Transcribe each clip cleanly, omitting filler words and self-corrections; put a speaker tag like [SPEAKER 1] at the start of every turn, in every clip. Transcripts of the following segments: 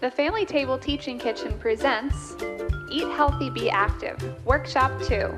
[SPEAKER 1] The Family Table Teaching Kitchen presents Eat Healthy, Be Active, Workshop 2.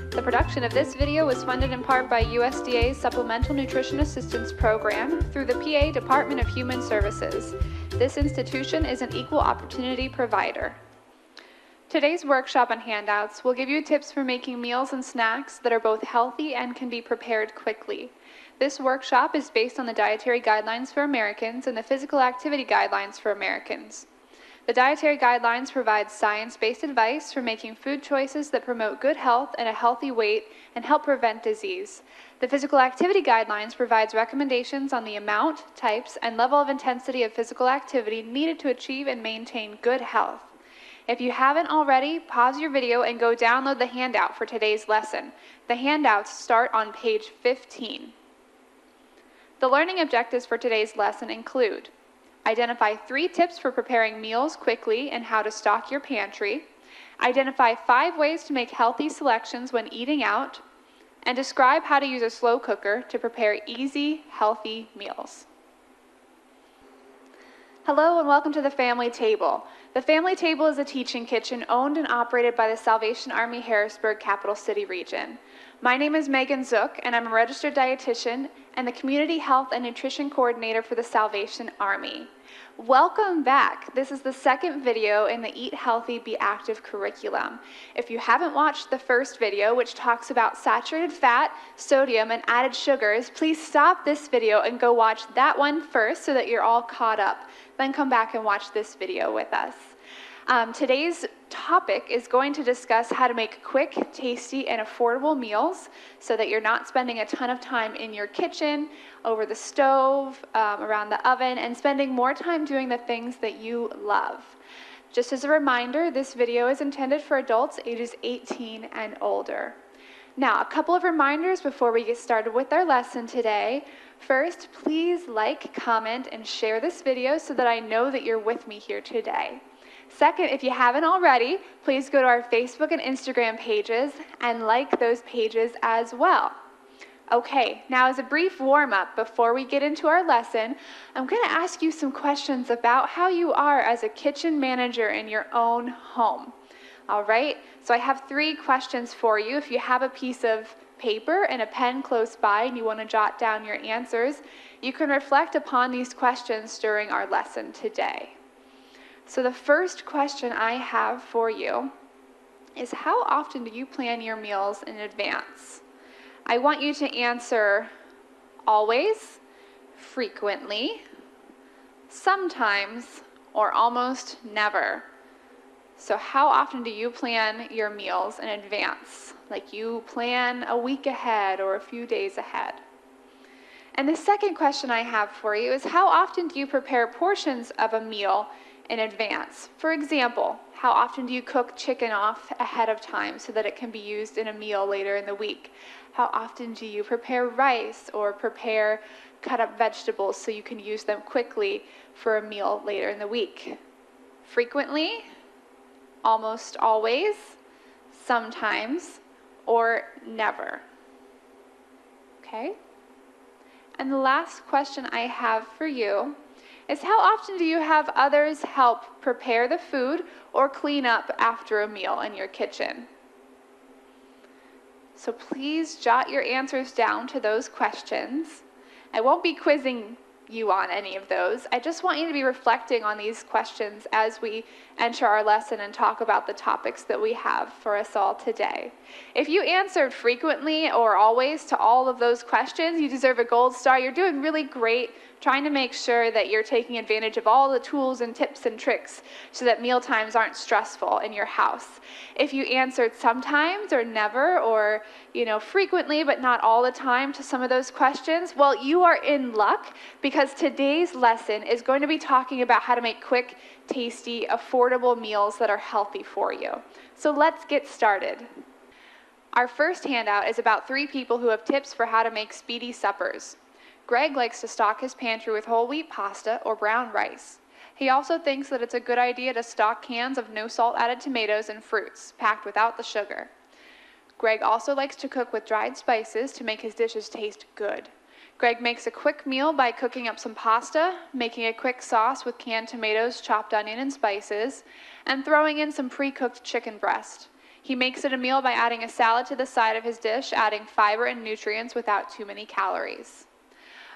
[SPEAKER 1] The production of this video was funded in part by USDA's Supplemental Nutrition Assistance Program through the PA Department of Human Services. This institution is an equal opportunity provider. Today's workshop and handouts will give you tips for making meals and snacks that are both healthy and can be prepared quickly. This workshop is based on the Dietary Guidelines for Americans and the Physical Activity Guidelines for Americans. The Dietary Guidelines provide science-based advice for making food choices that promote good health and a healthy weight and help prevent disease. The Physical Activity Guidelines provides recommendations on the amount, types, and level of intensity of physical activity needed to achieve and maintain good health. If you haven't already, pause your video and go download the handout for today's lesson. The handouts start on page 15. The learning objectives for today's lesson include: identify 3 tips for preparing meals quickly and how to stock your pantry, identify 5 ways to make healthy selections when eating out, and describe how to use a slow cooker to prepare easy, healthy meals. Hello and welcome to the Family Table. The Family Table is a teaching kitchen owned and operated by the Salvation Army Harrisburg Capital City region. My name is Megan Zook, and I'm a registered dietitian and the Community Health and Nutrition Coordinator for the Salvation Army. Welcome back. This is the second video in the Eat Healthy, Be Active curriculum. If you haven't watched the first video, which talks about saturated fat, sodium, and added sugars, please stop this video and go watch that one first so that you're all caught up. Then come back and watch this video with us. Today's topic is going to discuss how to make quick, tasty, and affordable meals so that you're not spending a ton of time in your kitchen, over the stove, around the oven, and spending more time doing the things that you love. Just as a reminder, this video is intended for adults ages 18 and older. Now, a couple of reminders before we get started with our lesson today. First, please like, comment, and share this video so that I know that you're with me here today. Second, if you haven't already, please go to our Facebook and Instagram pages and like those pages as well. Okay, now as a brief warm-up before we get into our lesson, I'm going to ask you some questions about how you are as a kitchen manager in your own home. All right, so I have 3 questions for you. If you have a piece of paper and a pen close by and you want to jot down your answers, you can reflect upon these questions during our lesson today. So the first question I have for you is, how often do you plan your meals in advance? I want you to answer always, frequently, sometimes, or almost never. So how often do you plan your meals in advance? Like you plan a week ahead or a few days ahead. And the second question I have for you is, how often do you prepare portions of a meal in advance? For example, how often do you cook chicken off ahead of time so that it can be used in a meal later in the week? How often do you prepare rice or prepare cut up vegetables so you can use them quickly for a meal later in the week? Frequently, almost always, sometimes, or never. Okay? And the last question I have for you is, how often do you have others help prepare the food or clean up after a meal in your kitchen? So please jot your answers down to those questions. I won't be quizzing you on any of those. I just want you to be reflecting on these questions as we enter our lesson and talk about the topics that we have for us all today. If you answered frequently or always to all of those questions, you deserve a gold star. You're doing really great trying to make sure that you're taking advantage of all the tools and tips and tricks so that meal times aren't stressful in your house. If you answered sometimes or never or, frequently but not all the time to some of those questions, well, you are in luck, because today's lesson is going to be talking about how to make quick, tasty, affordable meals that are healthy for you. So let's get started. Our first handout is about 3 people who have tips for how to make speedy suppers. Greg likes to stock his pantry with whole wheat pasta or brown rice. He also thinks that it's a good idea to stock cans of no salt added tomatoes and fruits, packed without the sugar. Greg also likes to cook with dried spices to make his dishes taste good. Greg makes a quick meal by cooking up some pasta, making a quick sauce with canned tomatoes, chopped onion, and spices, and throwing in some pre-cooked chicken breast. He makes it a meal by adding a salad to the side of his dish, adding fiber and nutrients without too many calories.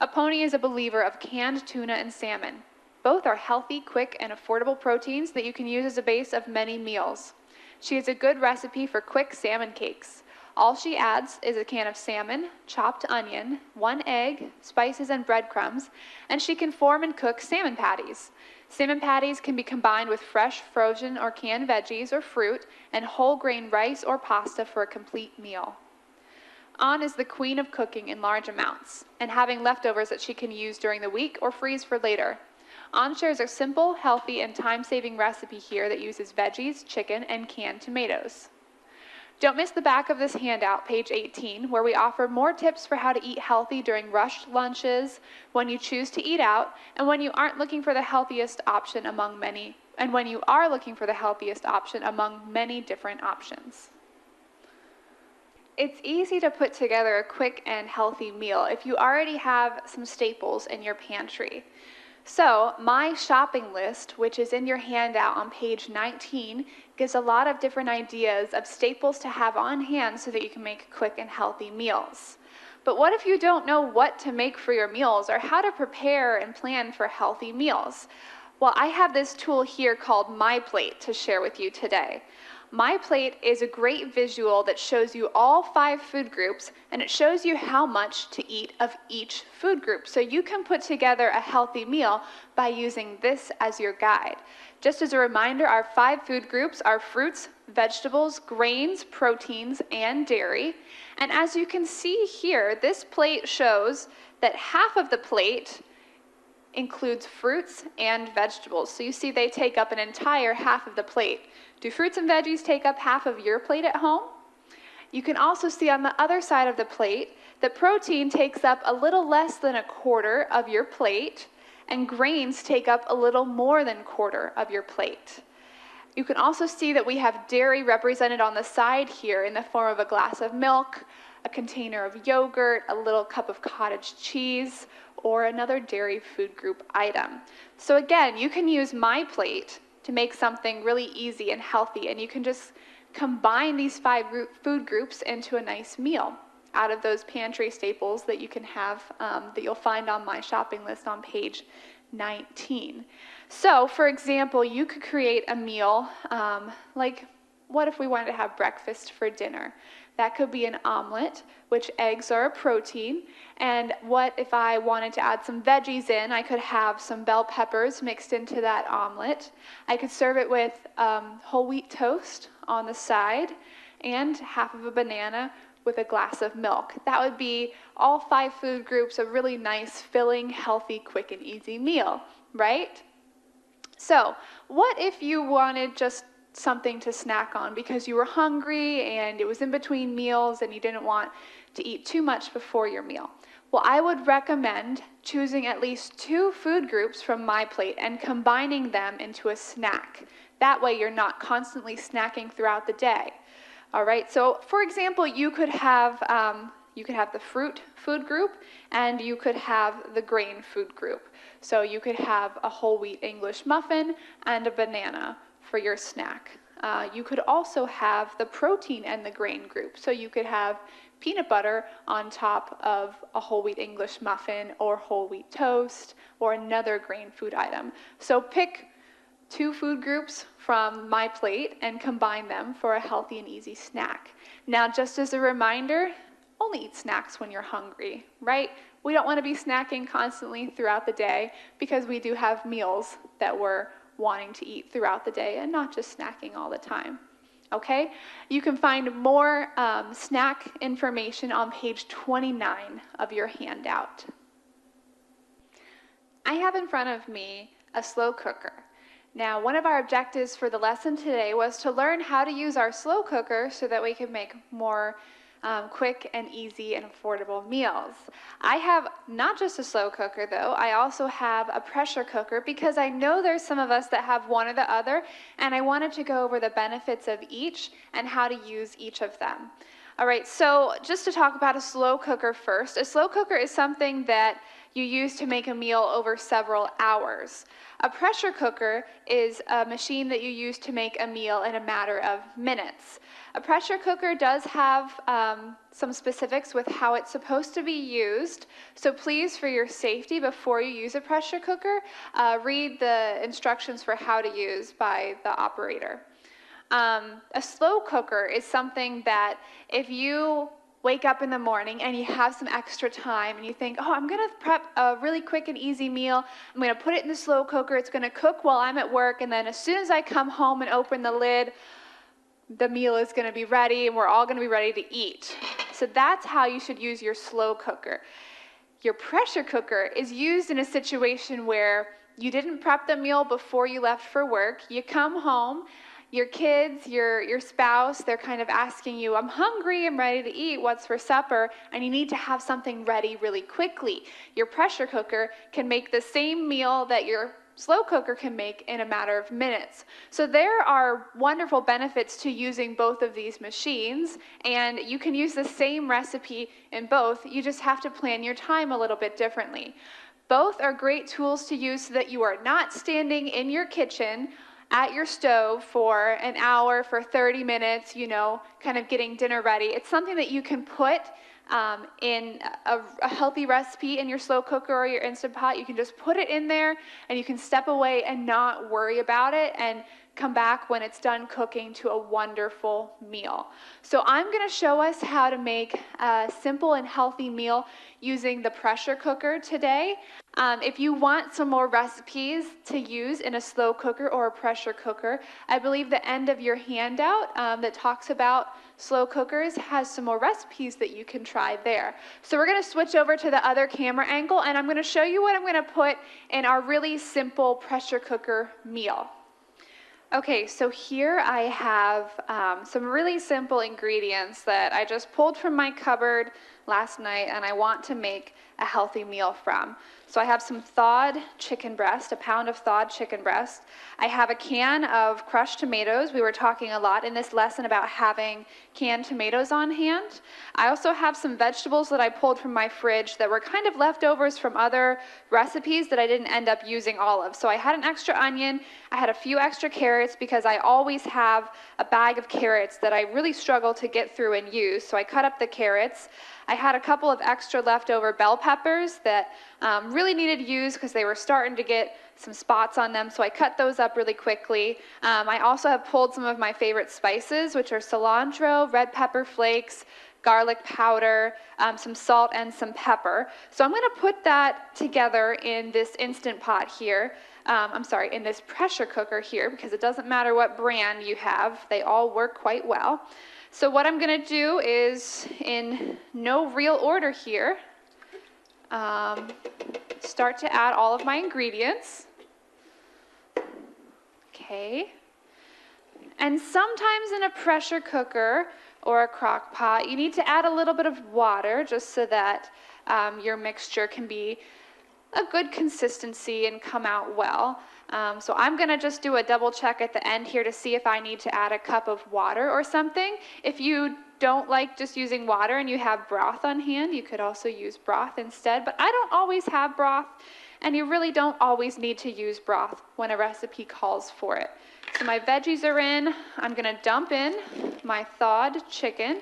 [SPEAKER 1] Aponi is a believer of canned tuna and salmon. Both are healthy, quick, and affordable proteins that you can use as a base of many meals. She has a good recipe for quick salmon cakes. All she adds is a can of salmon, chopped onion, 1 egg, spices, and breadcrumbs, and she can form and cook salmon patties. Salmon patties can be combined with fresh, frozen, or canned veggies or fruit and whole grain rice or pasta for a complete meal. An is the queen of cooking in large amounts and having leftovers that she can use during the week or freeze for later. An shares a simple, healthy, and time-saving recipe here that uses veggies, chicken, and canned tomatoes. Don't miss the back of this handout, page 18, where we offer more tips for how to eat healthy during rushed lunches, when you choose to eat out, and when you aren't looking for the healthiest option among many, and when you are looking for the healthiest option among many different options. It's easy to put together a quick and healthy meal if you already have some staples in your pantry. So, my shopping list, which is in your handout on page 19, gives a lot of different ideas of staples to have on hand so that you can make quick and healthy meals. But what if you don't know what to make for your meals or how to prepare and plan for healthy meals? Well, I have this tool here called MyPlate to share with you today. MyPlate is a great visual that shows you all 5 food groups, and it shows you how much to eat of each food group. So you can put together a healthy meal by using this as your guide. Just as a reminder, our 5 food groups are fruits, vegetables, grains, proteins, and dairy. And as you can see here, this plate shows that half of the plate includes fruits and vegetables. So you see they take up an entire half of the plate. Do fruits and veggies take up half of your plate at home? You can also see on the other side of the plate that protein takes up a little less than a quarter of your plate, and grains take up a little more than a quarter of your plate. You can also see that we have dairy represented on the side here in the form of a glass of milk, a container of yogurt, a little cup of cottage cheese, or another dairy food group item. So again, you can use MyPlate to make something really easy and healthy, and you can just combine these 5 food groups into a nice meal out of those pantry staples that you can have, that you'll find on my shopping list on page 19. So, for example, you could create a meal like, what if we wanted to have breakfast for dinner? That could be an omelet, which eggs are a protein. And what if I wanted to add some veggies in? I could have some bell peppers mixed into that omelet. I could serve it with whole wheat toast on the side and half of a banana with a glass of milk. That would be all 5 food groups, a really nice, filling, healthy, quick, and easy meal, right? So, what if you wanted just something to snack on because you were hungry and it was in between meals and you didn't want to eat too much before your meal? Well, I would recommend choosing at least 2 food groups from MyPlate and combining them into a snack. That way you're not constantly snacking throughout the day. All right, so for example, you could have the fruit food group and you could have the grain food group. So you could have a whole wheat English muffin and a banana for your snack. You could also have the protein and the grain group. So you could have peanut butter on top of a whole wheat English muffin or whole wheat toast or another grain food item. So pick 2 food groups from MyPlate and combine them for a healthy and easy snack. Now, just as a reminder, only eat snacks when you're hungry, right? We don't want to be snacking constantly throughout the day because we do have meals that we're wanting to eat throughout the day and not just snacking all the time. Okay? You can find more snack information on page 29 of your handout. I have in front of me a slow cooker. Now, one of our objectives for the lesson today was to learn how to use our slow cooker so that we can make more quick and easy and affordable meals. I have not just a slow cooker though, I also have a pressure cooker because I know there's some of us that have one or the other, and I wanted to go over the benefits of each and how to use each of them. All right, so just to talk about a slow cooker first. A slow cooker is something that you use to make a meal over several hours. A pressure cooker is a machine that you use to make a meal in a matter of minutes. A pressure cooker does have some specifics with how it's supposed to be used, so please, for your safety, before you use a pressure cooker, read the instructions for how to use by the operator. A slow cooker is something that if you wake up in the morning and you have some extra time and you think, oh, I'm going to prep a really quick and easy meal. I'm going to put it in the slow cooker. It's going to cook while I'm at work. And then as soon as I come home and open the lid, the meal is going to be ready and we're all going to be ready to eat. So that's how you should use your slow cooker. Your pressure cooker is used in a situation where you didn't prep the meal before you left for work. You come home. Your kids, your spouse, they're kind of asking you, I'm hungry, I'm ready to eat, what's for supper? And you need to have something ready really quickly. Your pressure cooker can make the same meal that your slow cooker can make in a matter of minutes. So there are wonderful benefits to using both of these machines, and you can use the same recipe in both. You just have to plan your time a little bit differently. Both are great tools to use so that you are not standing in your kitchen at your stove for an hour, for 30 minutes, kind of getting dinner ready. It's something that you can put in a healthy recipe in your slow cooker or your Instant Pot. You can just put it in there and you can step away and not worry about it and come back when it's done cooking to a wonderful meal. So I'm going to show us how to make a simple and healthy meal using the pressure cooker today. If you want some more recipes to use in a slow cooker or a pressure cooker, I believe the end of your handout that talks about slow cookers has some more recipes that you can try there. So we're going to switch over to the other camera angle, and I'm going to show you what I'm going to put in our really simple pressure cooker meal. Okay, so here I have some really simple ingredients that I just pulled from my cupboard last night and I want to make a healthy meal from. So I have some thawed chicken breast, a pound of thawed chicken breast. I have a can of crushed tomatoes. We were talking a lot in this lesson about having canned tomatoes on hand. I also have some vegetables that I pulled from my fridge that were kind of leftovers from other recipes that I didn't end up using all of. So I had an extra onion, I had a few extra carrots because I always have a bag of carrots that I really struggle to get through and use. So I cut up the carrots. I had a couple of extra leftover bell peppers that really needed use because they were starting to get some spots on them, so I cut those up really quickly. I also have pulled some of my favorite spices, which are cilantro, red pepper flakes, garlic powder, some salt, and some pepper. So I'm going to put that together in this Instant Pot here. In this pressure cooker here, because it doesn't matter what brand you have, they all work quite well. So what I'm going to do is, in no real order here, start to add all of my ingredients. Okay. And sometimes in a pressure cooker or a crock pot, you need to add a little bit of water just so that your mixture can be a good consistency and come out well. So I'm going to just do a double check at the end here to see if I need to add a cup of water or something. If you don't like just using water and you have broth on hand, you could also use broth instead. But I don't always have broth, and you really don't always need to use broth when a recipe calls for it. So my veggies are in. I'm going to dump in my thawed chicken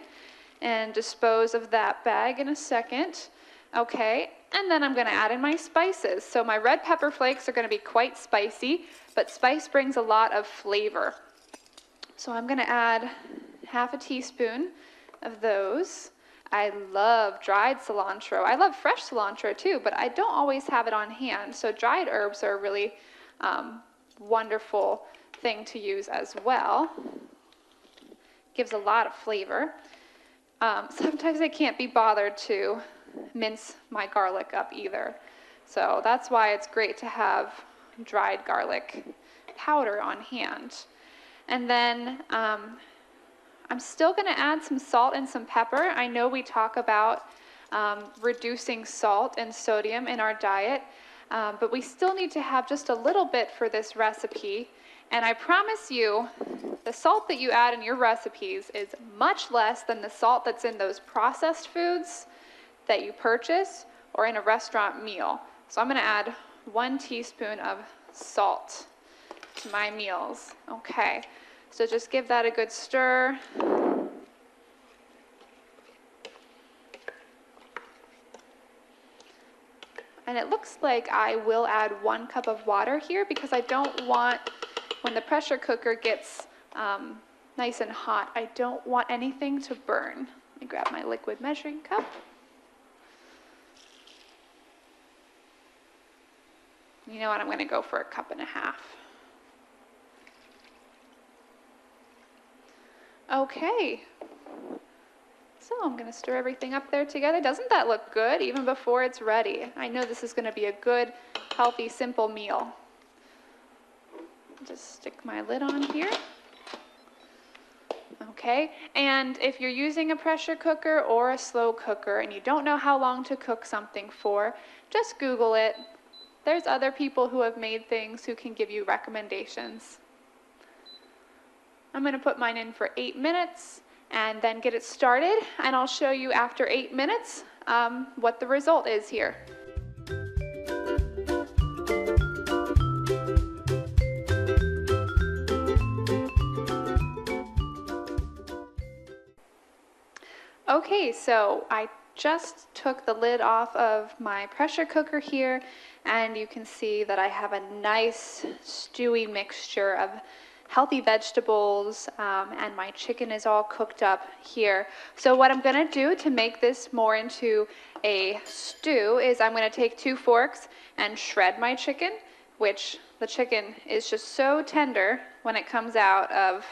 [SPEAKER 1] and dispose of that bag in a second. Okay, and then I'm going to add in my spices. So my red pepper flakes are going to be quite spicy, but spice brings a lot of flavor. So I'm going to add half a teaspoon of those. I love dried cilantro. I love fresh cilantro too, but I don't always have it on hand. So dried herbs are a really wonderful thing to use as well. Gives a lot of flavor. Sometimes I can't be bothered to mince my garlic up either. So that's why it's great to have dried garlic powder on hand. And then I'm still going to add some salt and some pepper. I know we talk about reducing salt and sodium in our diet. but we still need to have just a little bit for this recipe. And I promise you, the salt that you add in your recipes is much less than the salt that's in those processed foods that you purchase or in a restaurant meal. So I'm going to add 1 teaspoon of salt to my meals. Okay, so just give that a good stir. And it looks like I will add 1 cup of water here because I don't want, when the pressure cooker gets nice and hot, I don't want anything to burn. Let me grab my liquid measuring cup. You know what, I'm going to go for 1.5 cups. Okay. So I'm going to stir everything up there together. Doesn't that look good even before it's ready? I know this is going to be a good, healthy, simple meal. Just stick my lid on here. Okay, and if you're using a pressure cooker or a slow cooker and you don't know how long to cook something for, just Google it. There's other people who have made things who can give you recommendations. I'm going to put mine in for 8 minutes and then get it started, and I'll show you after 8 minutes what the result is here. Okay, so I just took the lid off of my pressure cooker here, and you can see that I have a nice stewy mixture of healthy vegetables, and my chicken is all cooked up here. So what I'm going to do to make this more into a stew is I'm going to take 2 forks and shred my chicken, which the chicken is just so tender when it comes out of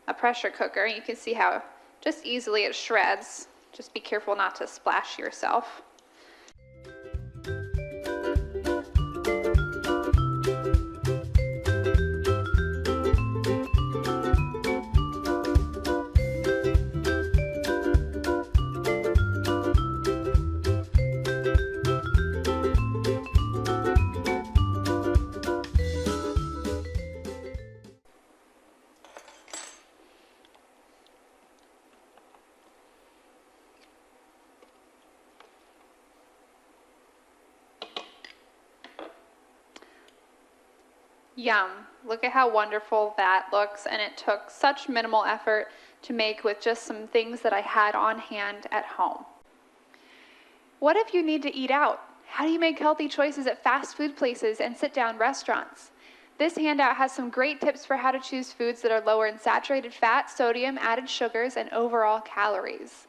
[SPEAKER 1] a pressure cooker. You can see how just easily it shreds. Just be careful not to splash yourself. Yum. Look at how wonderful that looks, and it took such minimal effort to make with just some things that I had on hand at home. What if you need to eat out? How do you make healthy choices at fast food places and sit-down restaurants? This handout has some great tips for how to choose foods that are lower in saturated fat, sodium, added sugars, and overall calories.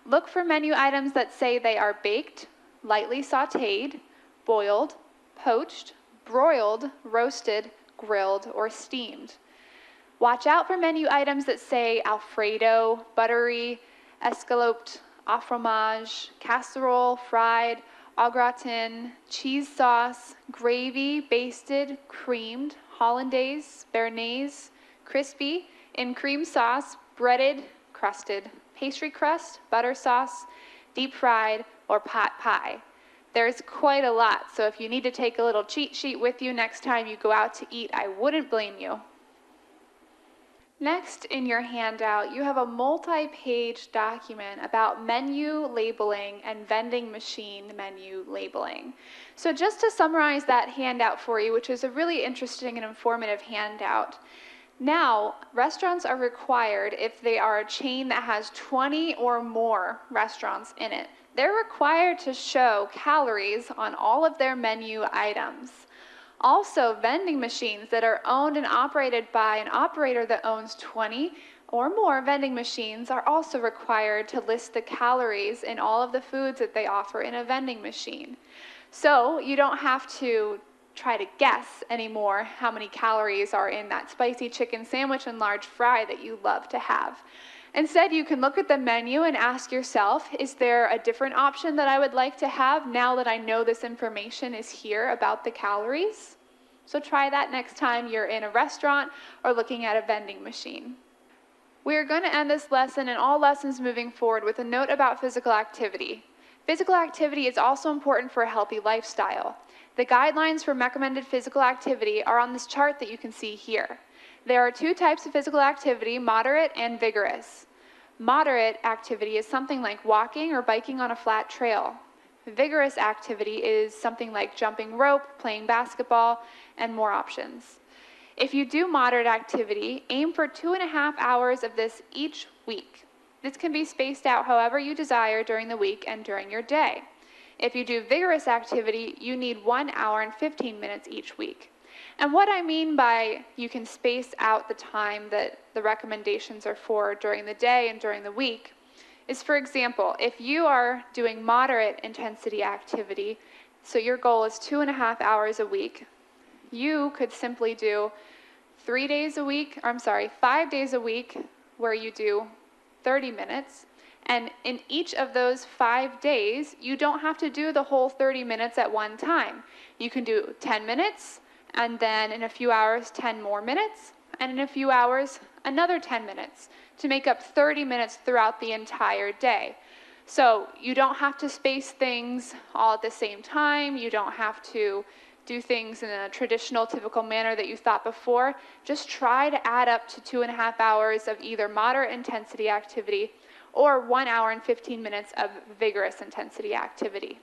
[SPEAKER 1] Look for menu items that say they are baked, lightly sautéed, boiled, poached, broiled, roasted, grilled, or steamed. Watch out for menu items that say Alfredo, buttery, escaloped, au fromage, casserole, fried, au gratin, cheese sauce, gravy, basted, creamed, hollandaise, béarnaise, crispy, in cream sauce, breaded, crusted, pastry crust, butter sauce, deep fried, or pot pie. There's quite a lot, so if you need to take a little cheat sheet with you next time you go out to eat, I wouldn't blame you. Next in your handout, you have a multi-page document about menu labeling and vending machine menu labeling. So just to summarize that handout for you, which is a really interesting and informative handout, now, restaurants are required, if they are a chain that has 20 or more restaurants in it, they're required to show calories on all of their menu items. Also, vending machines that are owned and operated by an operator that owns 20 or more vending machines are also required to list the calories in all of the foods that they offer in a vending machine. So you don't have to try to guess anymore how many calories are in that spicy chicken sandwich and large fry that you love to have. Instead, you can look at the menu and ask yourself, is there a different option that I would like to have now that I know this information is here about the calories? So try that next time you're in a restaurant or looking at a vending machine. We're going to end this lesson and all lessons moving forward with a note about physical activity. Physical activity is also important for a healthy lifestyle. The guidelines for recommended physical activity are on this chart that you can see here. There are two types of physical activity, moderate and vigorous. Moderate activity is something like walking or biking on a flat trail. Vigorous activity is something like jumping rope, playing basketball, and more options. If you do moderate activity, aim for 2.5 hours of this each week. This can be spaced out however you desire during the week and during your day. If you do vigorous activity, you need 1 hour and 15 minutes each week. And what I mean by you can space out the time that the recommendations are for during the day and during the week is, for example, if you are doing moderate intensity activity, so your goal is 2.5 hours a week, you could simply do 5 days a week where you do 30 minutes. And in each of those 5 days, you don't have to do the whole 30 minutes at one time. You can do 10 minutes, and then in a few hours, 10 more minutes, and in a few hours, another 10 minutes, to make up 30 minutes throughout the entire day. So you don't have to space things all at the same time. You don't have to do things in a traditional, typical manner that you thought before. Just try to add up to 2.5 hours of either moderate intensity activity or 1 hour and 15 minutes of vigorous intensity activity.